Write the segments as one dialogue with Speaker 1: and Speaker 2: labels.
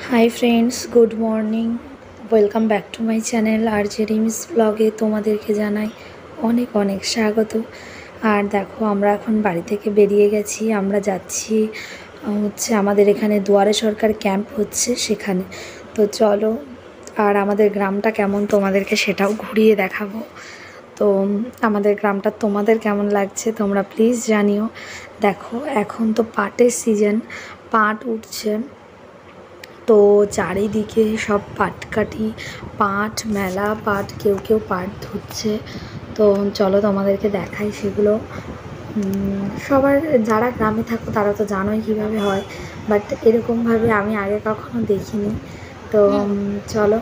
Speaker 1: High friends, good morning. Welcome back to my channel আর J রিমিস ব্লগে তোমাদেরকে জানাই অনেক অনেক স্বাগত। আর দেখো, আমরা এখন বাড়ি থেকে বেরিয়ে গেছি। আমরা যাচ্ছি আমাদের এখানে দুয়ারে সরকার ক্যাম্প হচ্ছে সেখানে। তো চলো, আর আমাদের গ্রামটা কেমন তোমাদেরকে সেটাও ঘুরিয়ে দেখাবো। তো আমাদের গ্রামটা তোমাদের কেমন লাগছে তোমরা প্লিজ জানিও। দেখো, এখন তো পাটের সিজন, পাট উঠছে, তো চারিদিকে সব পাটকাঠি, পাট মেলা, পাট কেউ কেউ পাট ধুচ্ছে। তো চলো তোমাদেরকে দেখাই সেগুলো। সবার যারা গ্রামে থাকো তারা তো জানোই কীভাবে হয়, বাট এরকমভাবে আমি আগে কখনো দেখিনি। তো চলো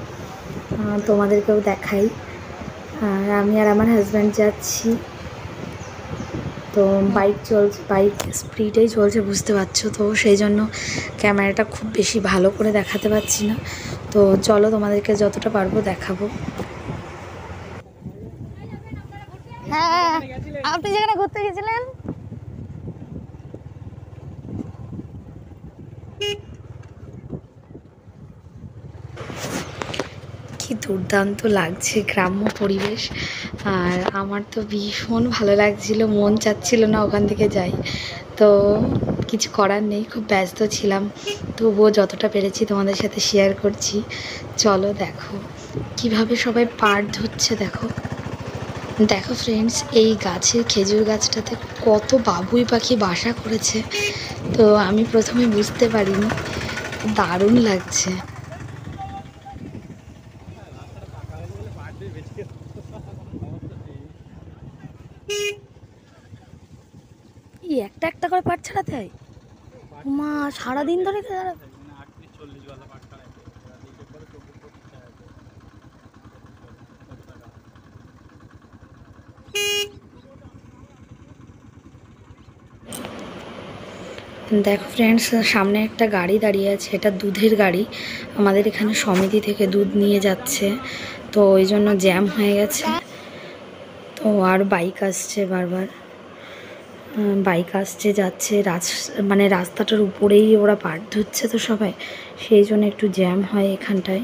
Speaker 1: তোমাদেরকেও দেখাই। আর আমি আর আমার হাজব্যান্ড যাচ্ছি। তো বাইক স্পিডেই চলছে, বুঝতে পারছো, তো সেই জন্য ক্যামেরাটা খুব বেশি ভালো করে দেখাতে পারছি না। তো চলো তোমাদেরকে যতটা পারবো দেখাবো।
Speaker 2: হ্যাঁ, আপনি যেখানে ঘুরতে গেছিলেন
Speaker 1: কি দুর্দান্ত লাগছে গ্রাম্য পরিবেশ। আর আমার তো ভীষণ ভালো লাগছিল, মন চাচ্ছিল না ওখান থেকে যাই। তো কিছু করার নেই, খুব ব্যস্ত ছিলাম, তবুও যতটা পেরেছি তোমাদের সাথে শেয়ার করছি। চলো দেখো কিভাবে সবাই পাট ধুচ্ছে। দেখো দেখো ফ্রেন্ডস, এই গাছের খেজুর গাছটাতে কত বাবুই পাখি বাসা করেছে। তো আমি প্রথমে বুঝতে পারিনি, দারুণ লাগছে।
Speaker 2: একটা একটা করে পাট ছাড়াতে হয়? মা, সারাদিন ধরে
Speaker 1: দেখো ফ্রেন্ডস, সামনে একটা গাড়ি দাঁড়িয়ে আছে, এটা দুধের গাড়ি। আমাদের এখানে সমিতি থেকে দুধ নিয়ে যাচ্ছে, তো ওই জন্য জ্যাম হয়ে গেছে। তো আর বাইক আসছে বারবার, বাইক আসছে যাচ্ছে, মানে রাস্তাটার উপরেই ওরা পাট ধুচ্ছে, তো সবাই সেই জন্য একটু জ্যাম হয় এখানটায়।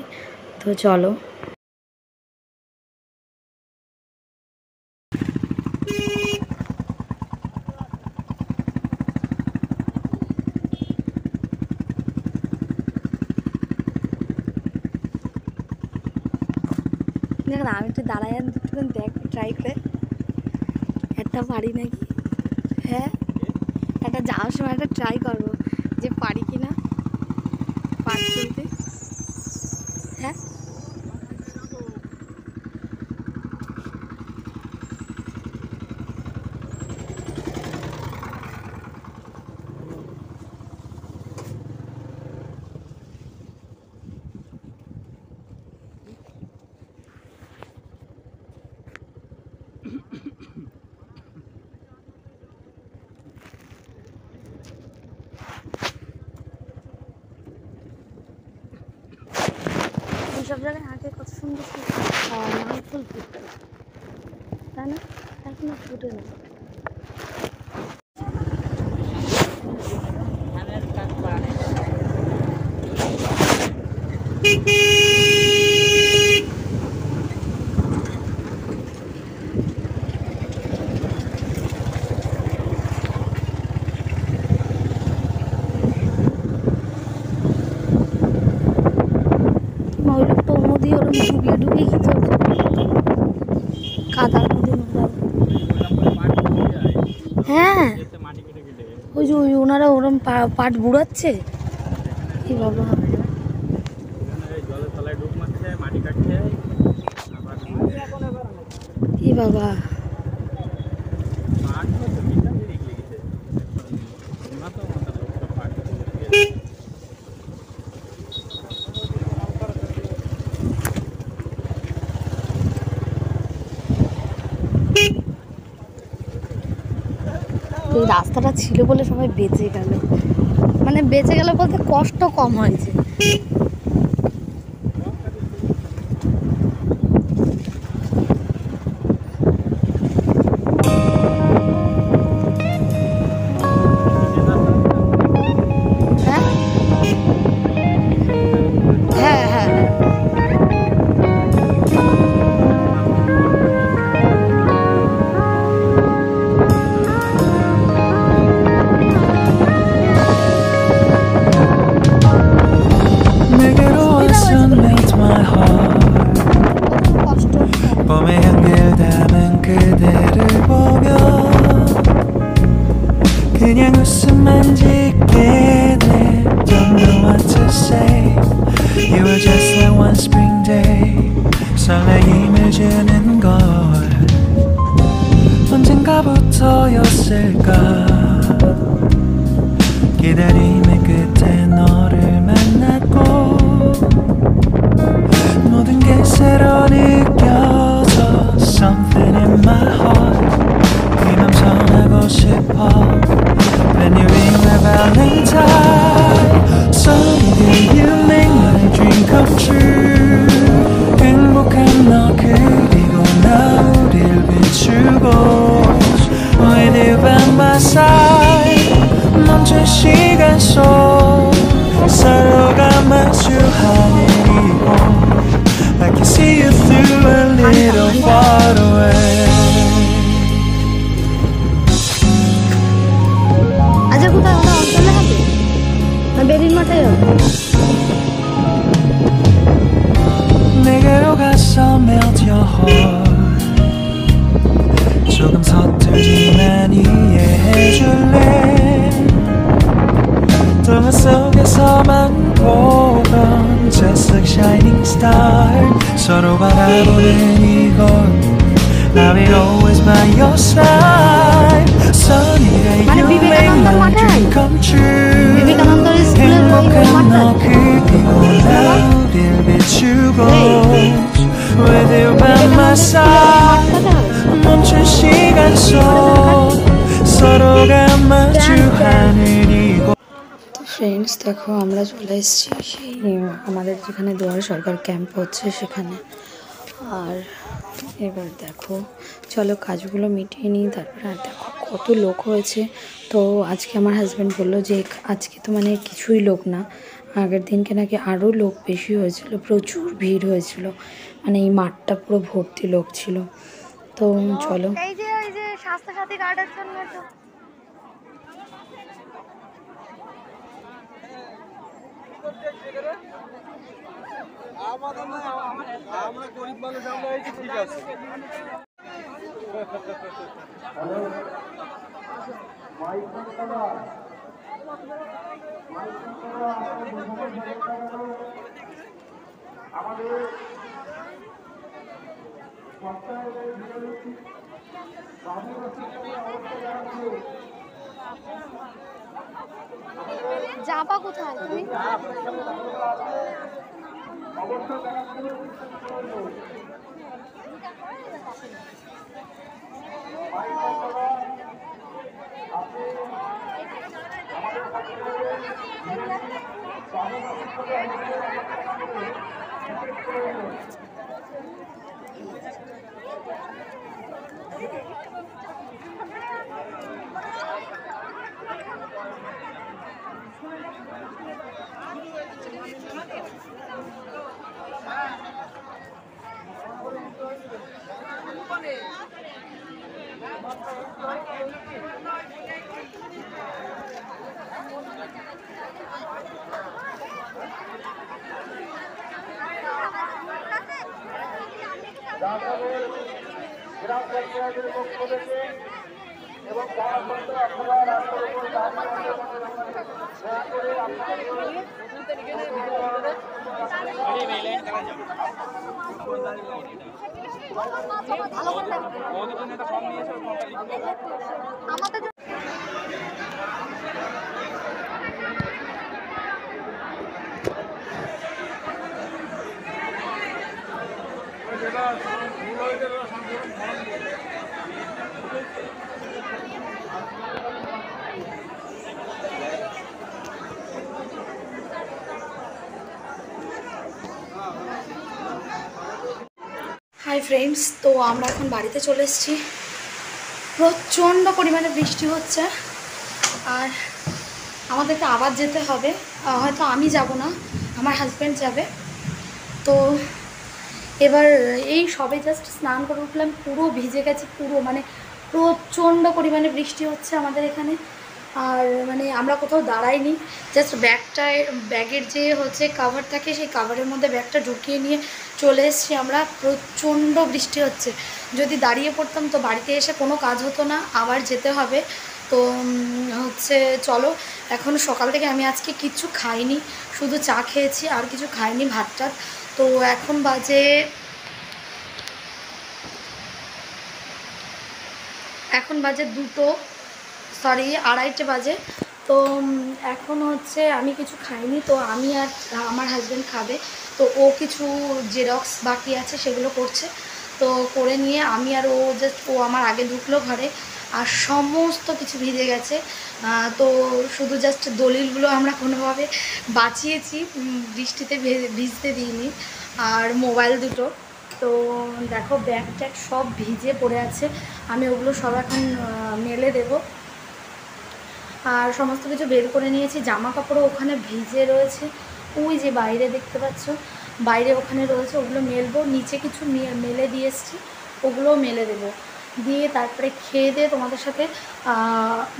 Speaker 1: তো চলো
Speaker 2: দেখ না, আমি একটু দাঁড়াই দুটুকুন দেখ, ট্রাই করে একটা পারি নাকি। হ্যাঁ, একটা যাওয়ার সময় একটা ট্রাই করবো যে পারি কিনা পাট তুলতে। হ্যাঁ, এইসব জায়গায় আগে কত সুন্দর লাল ফুল ফুটতো, তাই না? এখনো ফুটে না। ওই লোকটা নদী ওরম ডুবিয়ে ডুবিয়ে কি চলছে, কাদার মধ্যে নোংরা। হ্যাঁ, ওই যে ওনারা ওরম পাট বুড়াচ্ছে। কি বাবা, কি বাবা, এই রাস্তাটা ছিল বলে সবাই বেঁচে গেল। মানে বেঁচে গেল বলতে কষ্ট কম হয়েছে। হ্যাঁ,
Speaker 3: say you were just like one spring day. 설레임을 주는 걸 언젠가부터였을까. 기다림의 끝에 너를 만났고 모든 게 새로 느껴져. Something in my heart 네 맘 전하고 싶어. When you ring my valentine Sunny day you make my dream come true. 행복한 너 그리고 나 우릴 비추고 With you by my side 멈춘 시간 속 서로가 마주하는 이곳 I can see you through a little far away.
Speaker 2: আচ্ছা কোথায় ওরা অঞ্চলে হবে না বেরির মাঠে হবে?
Speaker 3: 내게로 가서 melt your heart. 조금 서툴지만 이해해줄래. 동화 속에서만 보던 Just like shining star 서로 바라보는 이곳 I will always by your side. Sunny day you make my dream come true.
Speaker 2: বিবেকানন্দের স্কুলের ওই
Speaker 3: 행복한 너
Speaker 2: মাঠটা
Speaker 3: 그리고 나 우릴 비추고 With you by my side 멈춘 시간 속 서로가 마주하는 이곳.
Speaker 1: তো ফ্রেন্ডস দেখো আমরা চলে এসেছি সেই আমাদের যেখানে দুয়ারে সরকার ক্যাম্প হচ্ছে সেখানে। আর এবার দেখো চলো কাজগুলো মিটিয়ে নিই তারপরে। আর দেখো কত লোক হয়েছে। তো আজকে আমার হাজব্যান্ড বললো যে আজকে তো মানে কিছুই লোক না, আগের দিনকে নাকি আরও লোক বেশি হয়েছিল, প্রচুর ভিড় হয়েছিল, মানে এই মাঠটা পুরো ভর্তি লোক ছিল। তো চলো
Speaker 2: এই যে স্বাস্থ্যসাথী কার্ডের জন্য তো
Speaker 4: আমরা গরিব মানুষ, আমরা এই ঠিক আছে।
Speaker 2: যাবা কোথায় তুমি?
Speaker 4: গ্রাম পঞ্চায়েতের পক্ষ থেকে এবং যারা আপনারা রাস্তার উপর দাঁড়িয়ে দয়া করে
Speaker 2: আমাদের
Speaker 1: হাই ফ্রেন্ডস, তো আমরা এখন বাড়িতে চলে এসেছি। প্রচণ্ড পরিমাণে বৃষ্টি হচ্ছে আর আমাদেরকে আবার যেতে হবে। হয়তো আমি যাব না, আমার হাজব্যান্ড যাবে। তো এবার এই সবে জাস্ট স্নান করে উঠলাম, পুরো ভিজে গেছে পুরো, মানে প্রচণ্ড পরিমাণে বৃষ্টি হচ্ছে আমাদের এখানে। আর মানে আমরা কোথাও দাঁড়াইনি, জাস্ট ব্যাগের যে হচ্ছে কাভার থাকে সেই কাভারের মধ্যে ব্যাগটা ঢুকিয়ে নিয়ে চলে এসেছি আমরা। প্রচণ্ড বৃষ্টি হচ্ছে, যদি দাঁড়িয়ে পড়তাম তো বাড়িতে এসে কোনো কাজ হতো না, আবার যেতে হবে। তো হচ্ছে চলো, এখন সকাল থেকে আমি আজকে কিচ্ছু খাইনি, শুধু চা খেয়েছি, আর কিছু খাইনি, ভাত টাত। তো এখন বাজে দুটো, সরি 2:30 বাজে। তো এখন হচ্ছে আমি কিছু খাইনি, তো আমি আর আমার হাজব্যান্ড খাবে। তো ও কিছু জেরক্স বাকি আছে সেগুলো করছে, তো করে নিয়ে আমি আর ও জাস্ট, ও আমার আগে ঢুকলো ঘরে, আর সমস্ত কিছু ভিজে গেছে। তো শুধু জাস্ট দলিলগুলো আমরা কোনোভাবে বাঁচিয়েছি, বৃষ্টিতে ভিজতে দিইনি। আর মোবাইল দুটো, তো দেখো ব্যাগ ট্যাগ সব ভিজে পড়ে আছে, আমি ওগুলো সব এখন মেলে দেবো। আর সমস্ত কিছু বের করে নিয়েছি, জামা কাপড়ও ওখানে ভিজে রয়েছে, ওই যে বাইরে দেখতে পাচ্ছ, বাইরে ওখানে রয়েছে, ওগুলো মেলবো। নিচে কিছু মেলে দিয়ে এসছি, ওগুলোও মেলে দেবো। দিয়ে তারপরে খেয়ে দিয়ে তোমাদের সাথে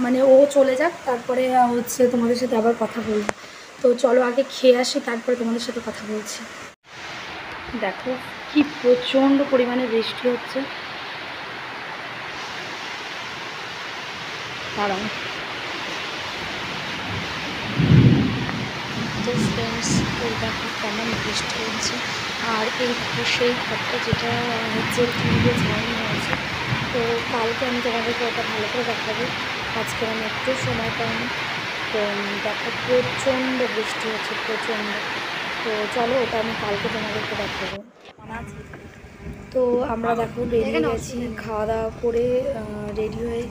Speaker 1: মানে ও চলে যাক, তারপরে হচ্ছে তোমাদের সাথে আবার কথা বলবো। তো চলো আগে খেয়ে আসি, তারপরে তোমাদের সাথে কথা বলছি। দেখো কি প্রচণ্ড পরিমাণে বৃষ্টি হচ্ছে, দাঁড়াও। তো ফ্রেন্ডস, এই দেখো কেমন বৃষ্টি হচ্ছে, আর এই সেই ঘরটা যেটা হচ্ছে টিভিতে ছাড়ানো হয়েছে, তো কালকে আমি তোমাদেরকে ওটা ভালো করে দেখাবো, আজকে আমি একটু সময় পাইনি। তো দেখো প্রচণ্ড বৃষ্টি হচ্ছে, প্রচণ্ড। তো চলো ওটা আমি কালকে তোমাদেরকে দেখাবো। তো আমরা দেখো বেরিয়ে গেছি, খাওয়া দাওয়া করে রেডি হয়ে।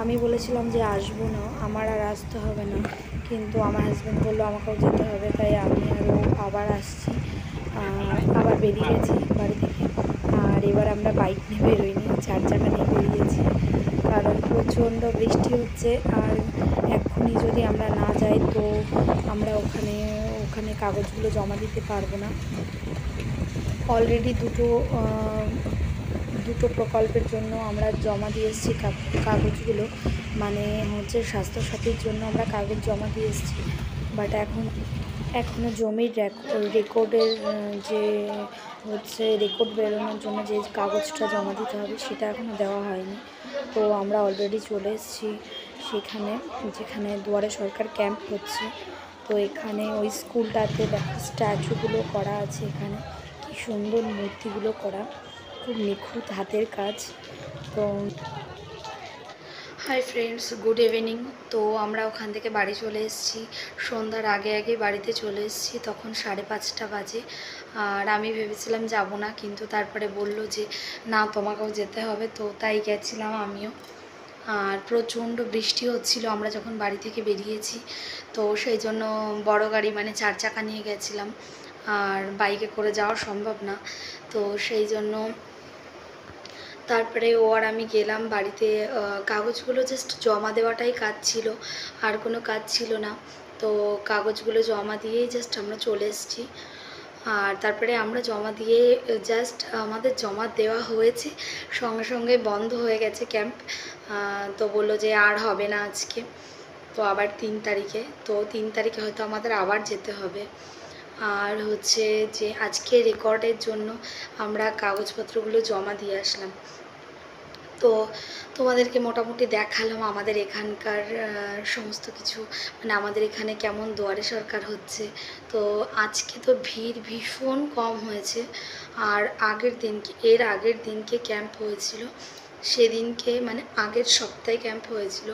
Speaker 1: আমি বলেছিলাম যে আসবো না, আমার আর আসতে হবে না, কিন্তু আমার হাজব্যান্ড বললো আমাকেও যেতে হবে, তাই আমি আর ও আবার আসছি, আবার বেরিয়ে গেছি বাড়ি থেকে। আর এবার আমরা বাইক নিয়ে বেরোইনি, 4 চাকা নিয়ে বেরিয়েছি, কারণ প্রচণ্ড বৃষ্টি হচ্ছে। আর এক্ষুনি যদি আমরা না যাই তো আমরা ওখানে কাগজগুলো জমা দিতে পারবো না। অলরেডি দুটো প্রকল্পের জন্য আমরা জমা দিয়ে এসেছি কাগজগুলো, মানে হচ্ছে স্বাস্থ্যসাথীর জন্য আমরা কাগজ জমা দিয়ে এসেছি, বাট এখনও জমির রেকর্ডের যে হচ্ছে রেকর্ড বেরোনোর জন্য যে কাগজটা জমা দিতে হবে সেটা এখনও দেওয়া হয়নি। তো আমরা অলরেডি চলে এসেছি সেখানে, যেখানে দুয়ারে সরকার ক্যাম্প হচ্ছে। তো এখানে ওই স্কুলটাতে দেখো স্ট্যাচুগুলো করা আছে, এখানে কি সুন্দর মূর্তিগুলো করা, খুব নিখুঁত হাতের কাজ। তো হাই ফ্রেন্ডস, গুড ইভিনিং। তো আমরা ওখান থেকে বাড়ি চলে এসেছি, সন্ধ্যার আগে বাড়িতে চলে এসেছি, তখন 5:30 বাজে। আর আমি ভেবেছিলাম যাব না, কিন্তু তারপরে বলল যে না তোমাকেও যেতে হবে, তো তাই গেছিলাম আমিও। আর প্রচণ্ড বৃষ্টি হচ্ছিল আমরা যখন বাড়ি থেকে বেরিয়েছি, তো সেই জন্য বড় গাড়ি মানে 4 চাকা নিয়ে গেছিলাম, আর বাইকে করে যাওয়া সম্ভব না। তো সেই জন্য তারপরে ও আর আমি গেলাম বাড়িতে, কাগজগুলো জাস্ট জমা দেওয়াটাই কাজ ছিল, আর কোনো কাজ ছিল না। তো কাগজগুলো জমা দিয়েই জাস্ট আমরা চলে এসেছি। আর তারপরে আমরা জমা দিয়ে জাস্ট আমাদের জমা দেওয়া হয়েছে, সঙ্গে সঙ্গে বন্ধ হয়ে গেছে ক্যাম্প। তো বললো যে আর হবে না আজকে, তো আবার 3 তারিখে, তো 3 তারিখে হয়তো আমাদের আবার যেতে হবে। আর হচ্ছে যে আজকে রেকর্ডের জন্য আমরা কাগজপত্রগুলো জমা দিয়ে আসলাম। তো তোমাদেরকে মোটামুটি দেখালাম আমাদের এখানকার সমস্ত কিছু, মানে আমাদের এখানে কেমন দুয়ারে সরকার হচ্ছে। তো আজকে তো ভিড় ভীষণ কম হয়েছে, আর এর আগের দিনকে ক্যাম্প হয়েছিল, সেদিনকে মানে আগের সপ্তাহে ক্যাম্প হয়েছিল,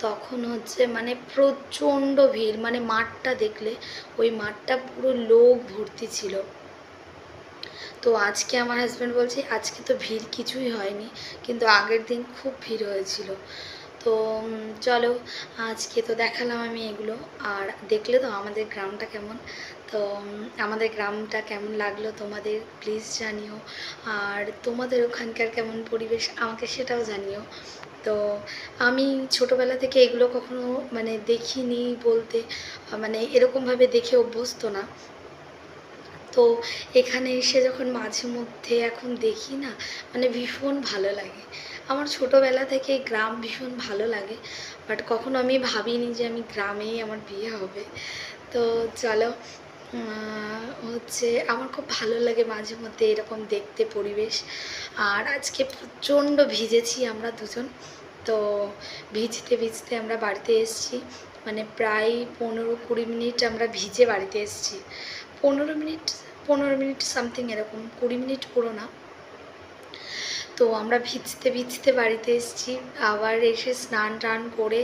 Speaker 1: তখন হচ্ছে মানে প্রচণ্ড ভিড়, মানে মাঠটা দেখলে ওই মাঠটা পুরো লোক ভর্তি ছিল। তো আজকে আমার হাজব্যান্ড বলছে আজকে তো ভিড় কিছুই হয়নি, কিন্তু আগের দিন খুব ভিড় হয়েছিল। তো চলো আজকে তো দেখালাম আমি এগুলো, আর দেখলে তো আমাদের গ্রামটা কেমন। তো আমাদের গ্রামটা কেমন লাগলো তোমাদের প্লিজ জানিও, আর তোমাদের ওখানকার কেমন পরিবেশ আমাকে সেটাও জানিও। তো আমি ছোটোবেলা থেকে এগুলো কখনো মানে দেখিনি বলতে, মানে এরকমভাবে দেখে অভ্যস্ত না। তো এখানে এসে যখন মাঝে মধ্যে এখন দেখি না, মানে ভীষণ ভালো লাগে। আমার ছোটোবেলা থেকে গ্রাম ভীষণ ভালো লাগে, বাট কখনো আমি ভাবিনি যে আমি গ্রামেই আমার বিয়ে হবে। তো চলো হচ্ছে আমার খুব ভালো লাগে মাঝে মধ্যে এরকম দেখতে পরিবেশ। আর আজকে প্রচণ্ড ভিজেছি আমরা দুজন, তো ভিজতে ভিজতে আমরা বাড়িতে এসেছি, মানে প্রায় 15-20 মিনিট আমরা ভিজে বাড়িতে এসেছি। 15 মিনিট সামথিং এরকম, 20 মিনিট পুরো না। তো আমরা ভিজতে ভিজতে বাড়িতে এসেছি, আবার এসে স্নান টান করে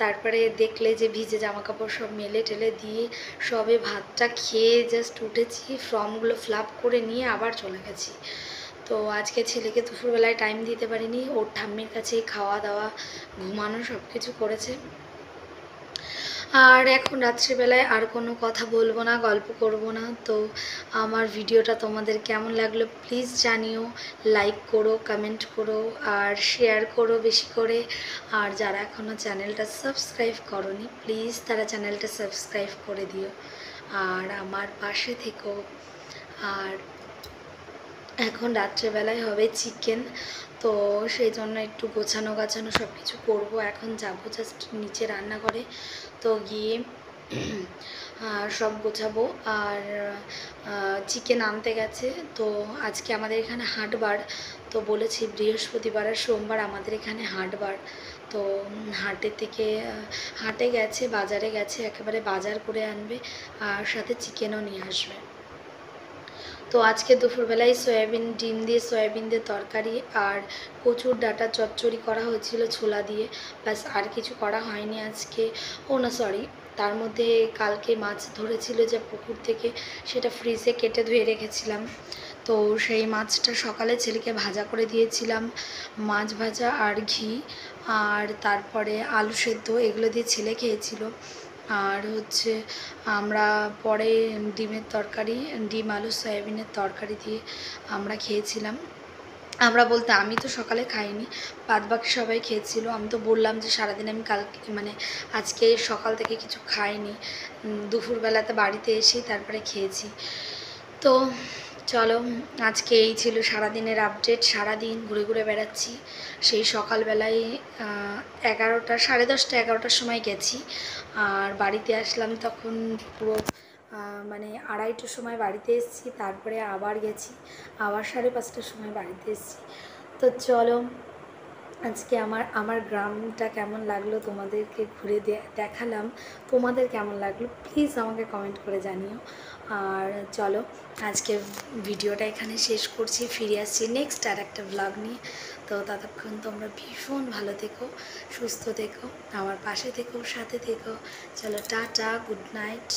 Speaker 1: তারপরে দেখলে যে ভিজে জামা কাপড় সব মেলে টেলে দিয়ে সবে ভাতটা খেয়ে জাস্ট উঠেছি, ফর্মগুলো ফিল আপ করে নিয়ে আবার চলে গেছি। তো আজকে ছেলেকে দুপুরবেলায় টাইম দিতে পারিনি, ওর ঠাম্মির কাছেই খাওয়া দাওয়া ঘুমানো সব কিছু করেছে। আর এখন রাত্রিবেলায় আর কোনো কথা বলবো না, গল্প করব না। তো আমার ভিডিওটা তোমাদের কেমন লাগলো প্লিজ জানিও, লাইক করো, কমেন্ট করো আর শেয়ার করো বেশি করে। আর যারা এখনও চ্যানেলটা সাবস্ক্রাইব করোনি প্লিজ তারা চ্যানেলটা সাবস্ক্রাইব করে দিও আর আমার পাশে থেকো। আর এখন রাত্রেবেলায় হবে চিকেন, তো সেই জন্য একটু গোছানো গাছানো সব কিছু করবো। এখন যাবো জাস্ট নিচে রান্নাঘরে, তো গিয়ে সব গোছাবো। আর চিকেন আনতে গেছে, তো আজকে আমাদের এখানে হাটবার, তো বলেছি বৃহস্পতিবার আর সোমবার আমাদের এখানে হাটবার। তো হাটে গেছে, বাজারে গেছে, একেবারে বাজার করে আনবে আর সাথে চিকেনও নিয়ে আসবে। তো আজকে দুপুরবেলায় সয়াবিন ডিম দিয়ে সয়াবিন দিয়ে তরকারি আর কচুর ডাঁটা চচ্চড়ি করা হয়েছিল ছোলা দিয়ে, ব্যাস আর কিছু করা হয়নি আজকে। ও না সরি, তার মধ্যে কালকে মাছ ধরেছিল যে পুকুর থেকে, সেটা ফ্রিজে কেটে ধুয়ে রেখেছিলাম। তো সেই মাছটা সকালে ছেলেকে ভাজা করে দিয়েছিলাম, মাছ ভাজা আর ঘি, আর তারপরে আলু সেদ্ধ, এগুলো দিয়ে ছেলে খেয়েছিল। আর হচ্ছে আমরা পরে ডিমের তরকারি, ডিম আলু সয়াবিনের তরকারি দিয়ে আমরা খেয়েছিলাম। আমরা বলতে আমি তো সকালে খাইনি, বাদবাকি সবাই খেয়েছিল। আমি তো বললাম যে সারাদিন আমি কালকে মানে আজকে সকাল থেকে কিছু খাইনি, দুপুরবেলাতে বাড়িতে এসেই তারপরে খেয়েছি। তো চলো, আজকে এই ছিল সারাদিনের আপডেট। সারাদিন ঘুরে ঘুরে বেড়াচ্ছি, সেই সকালবেলায় 11টা, 10:30, 11টার সময় গেছি, আর বাড়িতে আসলাম তখন পুরো মানে 2:30টার সময় বাড়িতে এসেছি। তারপরে আবার গেছি, আবার 5:30টার সময় বাড়িতে এসেছি। তো চলো, আজকে আমার গ্রামটা কেমন লাগলো তোমাদেরকে ঘুরে দেখালাম, তোমাদের কেমন লাগলো প্লিজ আমাকে কমেন্ট করে জানিও। আর চলো, আজকে ভিডিওটা এখানে শেষ করছি, ফিরে আসছি নেক্সট আর একটা ব্লগ নিয়ে। তো ততক্ষণ তোমরা ভীষণ ভালো থেকো, সুস্থ থেকো, আমার পাশে থেকো, সাথে থেকো। চলো টাটা, গুড নাইট।